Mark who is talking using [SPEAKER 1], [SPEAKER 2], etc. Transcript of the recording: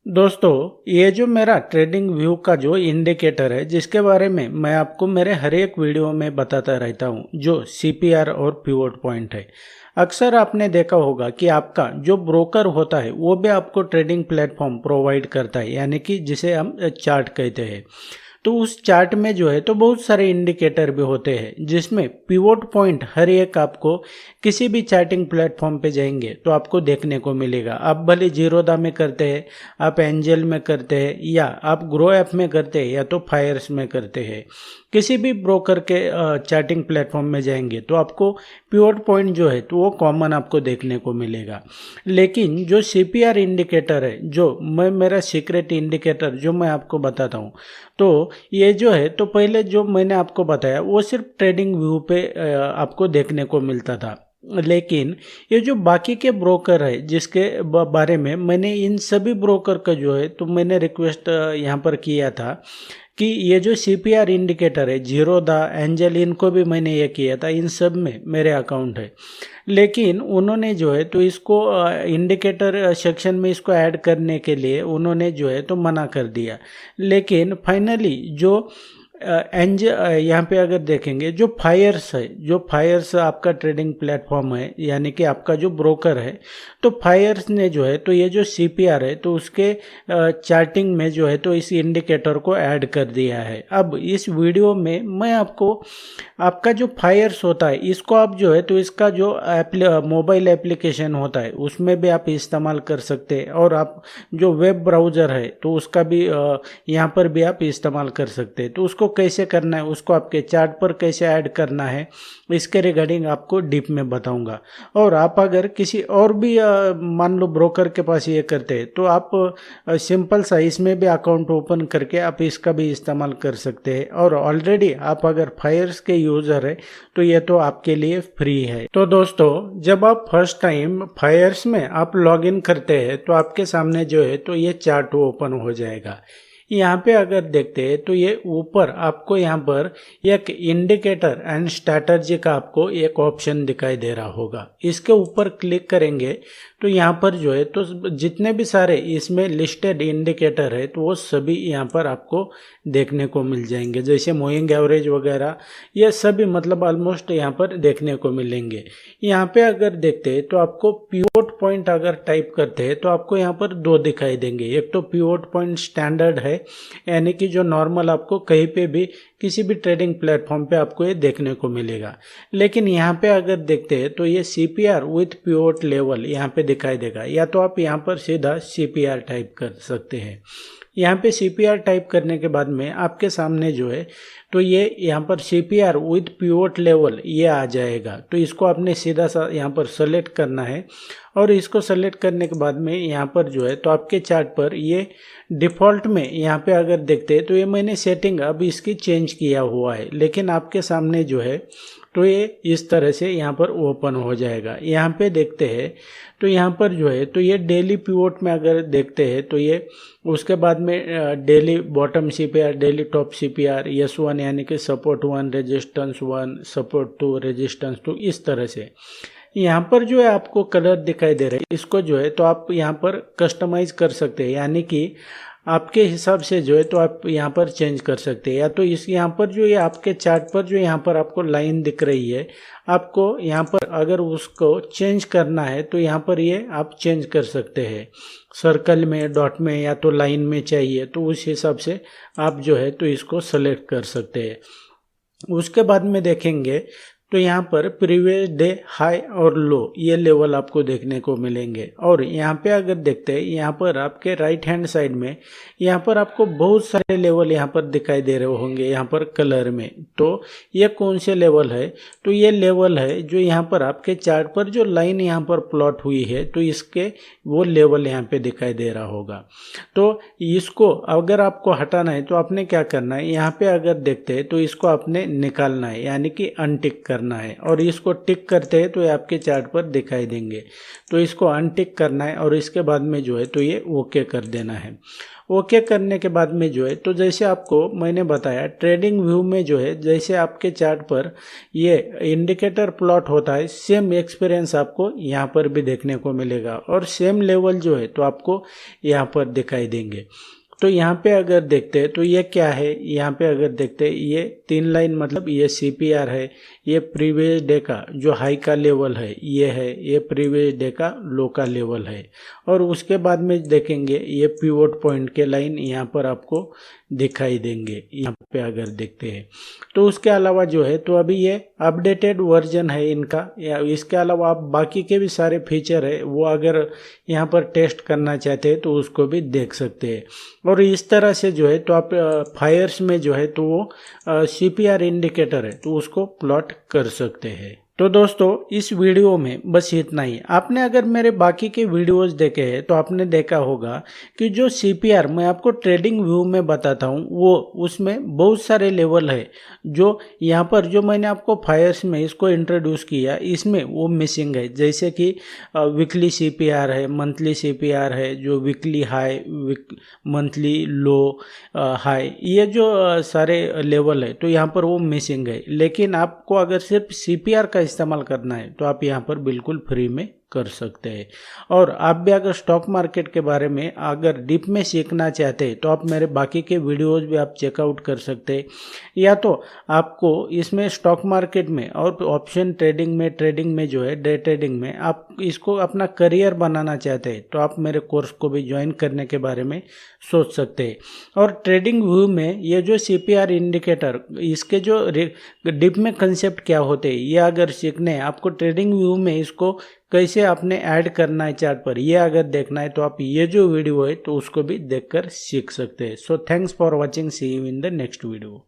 [SPEAKER 1] दोस्तों, ये जो मेरा ट्रेडिंग व्यू का जो इंडिकेटर है जिसके बारे में मैं आपको मेरे हर एक वीडियो में बताता रहता हूँ, जो सीपीआर और पिवोट पॉइंट है। अक्सर आपने देखा होगा कि आपका जो ब्रोकर होता है वो भी आपको ट्रेडिंग प्लेटफॉर्म प्रोवाइड करता है, यानी कि जिसे हम चार्ट कहते हैं। तो उस चार्ट में जो है तो बहुत सारे इंडिकेटर भी होते हैं, जिसमें पिवोट पॉइंट हर एक आपको किसी भी चार्टिंग प्लेटफॉर्म पे जाएंगे तो आपको देखने को मिलेगा। आप भले जीरोदा में करते हैं, आप एंजल में करते हैं, या आप ग्रो ऐप में करते हैं, या तो फायर्स में करते हैं, किसी भी ब्रोकर के चार्टिंग प्लेटफॉर्म में जाएंगे तो आपको पिवोट पॉइंट जो है तो वो कॉमन आपको देखने को मिलेगा। लेकिन जो सीपीआर इंडिकेटर है, जो मेरा सीक्रेट इंडिकेटर जो मैं आपको बताता हूँ, तो ये जो है तो पहले जो मैंने आपको बताया वो सिर्फ ट्रेडिंग व्यू पे आपको देखने को मिलता था। लेकिन ये जो बाकी के ब्रोकर है जिसके बारे में मैंने इन सभी ब्रोकर का जो है तो मैंने रिक्वेस्ट यहाँ पर किया था कि ये जो सीपीआर इंडिकेटर है, जीरोदा, एंजल, इनको भी मैंने ये किया था, इन सब में मेरे अकाउंट है। लेकिन उन्होंने जो है तो इसको इंडिकेटर सेक्शन में इसको ऐड करने के लिए उन्होंने जो है तो मना कर दिया। लेकिन फाइनली जो यहाँ पे अगर देखेंगे जो फायर्स है, जो फायर्स आपका ट्रेडिंग प्लेटफॉर्म है, यानी कि आपका जो ब्रोकर है, तो फायर्स ने जो है तो ये जो सीपीआर है तो उसके चार्टिंग में जो है तो इस इंडिकेटर को ऐड कर दिया है। अब इस वीडियो में मैं आपको आपका जो फायर्स होता है इसको आप जो है तो इसका जो मोबाइल एप्लीकेशन होता है उसमें भी आप इस्तेमाल कर सकते हैं, और आप जो वेब ब्राउज़र है तो उसका भी यहाँ पर भी आप इस्तेमाल कर सकते हैं। तो उसको कैसे करना है, उसको आपके चार्ट पर कैसे ऐड करना है, इसके रिगार्डिंग आपको डीप में बताऊंगा। और आप अगर किसी और भी मान लो ब्रोकर के पास ये करते हैं तो आप सिंपल सा इसमें भी अकाउंट ओपन करके आप इसका भी इस्तेमाल कर सकते हैं। और ऑलरेडी आप अगर फायर्स के यूज़र है तो ये तो आपके लिए फ्री है। तो दोस्तों, जब आप फर्स्ट टाइम फायर्स में आप लॉगिन करते हैं तो आपके सामने जो है तो ये चार्ट ओपन हो जाएगा। यहाँ पे अगर देखते हैं तो ये ऊपर आपको यहाँ पर एक इंडिकेटर एंड स्ट्रैटेजी का आपको एक ऑप्शन दिखाई दे रहा होगा। इसके ऊपर क्लिक करेंगे तो यहाँ पर जो है तो जितने भी सारे इसमें लिस्टेड इंडिकेटर है तो वो सभी यहाँ पर आपको देखने को मिल जाएंगे, जैसे मूविंग एवरेज वगैरह, ये सभी मतलब ऑलमोस्ट यहाँ पर देखने को मिलेंगे। यहाँ पे अगर देखते हैं तो आपको पिवोट पॉइंट अगर टाइप करते हैं तो आपको यहाँ पर दो दिखाई देंगे। एक तो पिवोट पॉइंट स्टैंडर्ड है, यानी कि जो नॉर्मल आपको कहीं पे भी किसी भी ट्रेडिंग प्लेटफॉर्म पे आपको ये देखने को मिलेगा। लेकिन यहाँ पे अगर देखते हैं तो ये सीपीआर विथ पिवोट लेवल यहाँ पे दिखाई देगा, या तो आप यहाँ पर सीधा सीपीआर टाइप कर सकते हैं। यहाँ पे सीपीआर टाइप करने के बाद में आपके सामने जो है तो ये यहाँ पर सीपीआर विथ पिवोट लेवल ये आ जाएगा। तो इसको आपने सीधा सा यहाँ पर सेलेक्ट करना है, और इसको सेलेक्ट करने के बाद में यहाँ पर जो है तो आपके चार्ट पर ये डिफ़ॉल्ट में यहाँ पे अगर देखते हैं तो ये मैंने सेटिंग अब इसकी चेंज किया हुआ है, लेकिन आपके सामने जो है तो ये इस तरह से यहाँ पर ओपन हो जाएगा। यहाँ पे देखते हैं तो यहाँ पर जो है तो ये डेली पिवोट में अगर देखते हैं तो ये उसके बाद में daily bottom CPR, daily top CPR, S1 यानी कि सपोर्ट 1, रेजिस्टेंस 1, सपोर्ट 2, रेजिस्टेंस 2, इस तरह से यहाँ पर जो है आपको कलर दिखाई दे रहा है। इसको जो है तो आप यहाँ पर कस्टमाइज कर सकते हैं, यानी कि आपके हिसाब से जो है तो आप यहाँ पर चेंज कर सकते हैं। या तो इस यहाँ पर जो ये आपके चार्ट पर जो यहाँ पर आपको लाइन दिख रही है, आपको यहाँ पर अगर उसको चेंज करना है तो यहाँ पर ये आप चेंज कर सकते हैं, सर्कल में, डॉट में, या तो लाइन में चाहिए तो उस हिसाब से आप जो है तो इसको सेलेक्ट कर सकते हैं। उसके बाद में देखेंगे तो यहाँ पर प्रीवियस डे हाई और लो ये लेवल आपको देखने को मिलेंगे। और यहाँ पे अगर देखते हैं यहाँ पर आपके राइट हैंड साइड में यहाँ पर आपको बहुत सारे लेवल यहाँ पर दिखाई दे रहे होंगे यहाँ पर कलर में। तो ये कौन से लेवल है, तो ये लेवल है जो यहाँ पर आपके चार्ट पर जो लाइन यहाँ पर प्लॉट हुई है तो इसके वो लेवल यहाँ पे दिखाई दे रहा होगा। तो इसको अगर आपको हटाना है तो आपने क्या करना है, यहाँ पे अगर देखते हैं तो इसको आपने निकालना है, यानी कि अनटिक करना है। और इसको टिक करते हैं तो ये आपके चार्ट पर दिखाई देंगे। तो इसको अनटिक करना है और इसके बाद में जो है तो ये ओके कर देना है। ओके करने के बाद में जो है तो जैसे आपको मैंने बताया ट्रेडिंग व्यू में जो है जैसे आपके चार्ट पर ये इंडिकेटर प्लॉट होता है, सेम एक्सपीरियंस आपको यहाँ पर भी देखने को मिलेगा और सेम लेवल जो है तो आपको यहाँ पर दिखाई देंगे। तो यहाँ पे अगर देखते हैं तो ये क्या है, यहाँ पे अगर देखते हैं ये 3 लाइन मतलब ये CPR है, ये प्रीवियस डे का जो हाई का लेवल है ये है, ये प्रीवियस डे का लो का लेवल है। और उसके बाद में देखेंगे ये पिवोट पॉइंट के लाइन यहाँ पर आपको दिखाई देंगे यहाँ पे अगर देखते हैं। तो उसके अलावा जो है तो अभी ये अपडेटेड वर्जन है इनका, या इसके अलावा आप बाकी के भी सारे फीचर है वो अगर यहाँ पर टेस्ट करना चाहते हैं तो उसको भी देख सकते हैं। और इस तरह से जो है तो आप फायर्स में जो है तो वो CPR इंडिकेटर है तो उसको प्लॉट कर सकते हैं। तो दोस्तों इस वीडियो में बस इतना ही। आपने अगर मेरे बाकी के वीडियोस देखे हैं तो आपने देखा होगा कि जो CPR मैं आपको ट्रेडिंग व्यू में बताता हूँ वो उसमें बहुत सारे लेवल है जो यहाँ पर जो मैंने आपको फायर्स में इसको इंट्रोड्यूस किया इसमें वो मिसिंग है। जैसे कि वीकली CPR है, मंथली CPR है, जो वीकली हाई, मंथली लो, हाई, ये जो सारे लेवल है तो यहाँ पर वो मिसिंग है। लेकिन आपको अगर सिर्फ CPR का इस्तेमाल करना है तो आप यहाँ पर बिल्कुल फ्री में कर सकते हैं। और आप भी अगर स्टॉक मार्केट के बारे में अगर डीप में सीखना चाहते हैं तो आप मेरे बाकी के वीडियोस भी आप चेकआउट कर सकते हैं। या तो आपको इसमें स्टॉक मार्केट में और ऑप्शन ट्रेडिंग में जो है डे ट्रेडिंग में आप इसको अपना करियर बनाना चाहते हैं तो आप मेरे कोर्स को भी ज्वाइन करने के बारे में सोच सकते हैं। और ट्रेडिंग व्यू में ये जो CPR इंडिकेटर इसके जो डीप में कंसेप्ट क्या होते हैं ये अगर सीखने हैं आपको, ट्रेडिंग व्यू में इसको कैसे आपने ऐड करना है चार्ट पर ये अगर देखना है तो आप ये जो वीडियो है तो उसको भी देखकर सीख सकते हैं। So thanks for watching, see you in the next video.